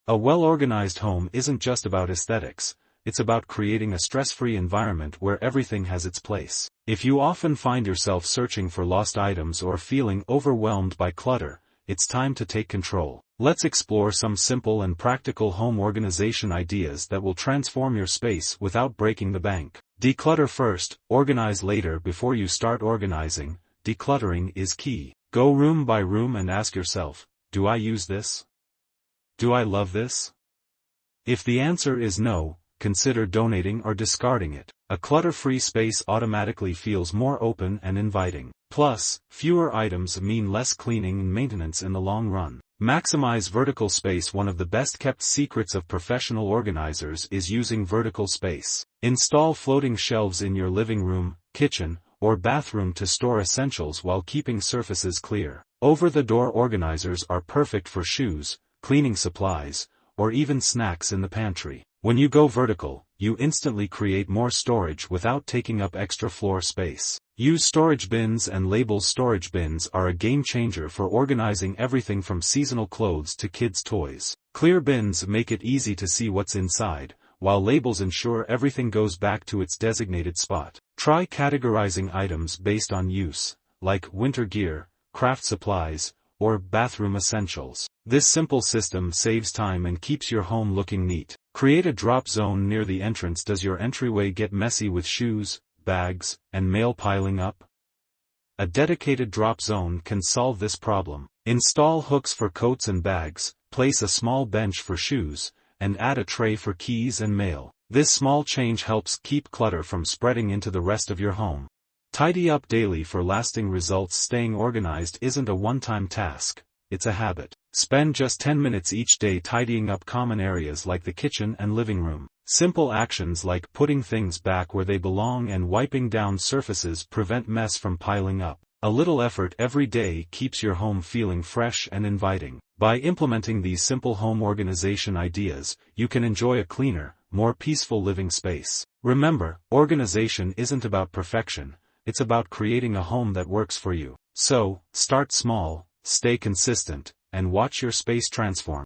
A well-organized home isn't just about aesthetics, it's about creating a stress-free environment where everything has its place. If you often find yourself searching for lost items or feeling overwhelmed by clutter, it's time to take control. Let's explore some simple and practical home organization ideas that will transform your space without breaking the bank. Declutter first, organize later. Before you start organizing, decluttering is key. Go room by room and ask yourself, do I use this? Do I love this? If the answer is no, consider donating or discarding it. A clutter-free space automatically feels more open and inviting. Plus, fewer items mean less cleaning and maintenance in the long run. Maximize vertical space. One of the best-kept secrets of professional organizers is using vertical space. Install floating shelves in your living room, kitchen, or bathroom to store essentials while keeping surfaces clear. Over-the-door organizers are perfect for shoes, cleaning supplies, or even snacks in the pantry. When you go vertical, you instantly create more storage without taking up extra floor space. Use storage bins and labels. Storage bins are a game changer for organizing everything from seasonal clothes to kids' toys. Clear bins make it easy to see what's inside, while labels ensure everything goes back to its designated spot. Try categorizing items based on use, like winter gear, craft supplies, or bathroom essentials. This simple system saves time and keeps your home looking neat. Create a drop zone near the entrance. Does your entryway get messy with shoes, bags, and mail piling up? A dedicated drop zone can solve this problem. Install hooks for coats and bags, place a small bench for shoes, and add a tray for keys and mail. This small change helps keep clutter from spreading into the rest of your home. Tidy up daily for lasting results. Staying organized isn't a one-time task, it's a habit. Spend just 10 minutes each day tidying up common areas like the kitchen and living room. Simple actions like putting things back where they belong and wiping down surfaces prevent mess from piling up. A little effort every day keeps your home feeling fresh and inviting. By implementing these simple home organization ideas, you can enjoy a cleaner, more peaceful living space. Remember, organization isn't about perfection, it's about creating a home that works for you. So, start small, stay consistent, and watch your space transform.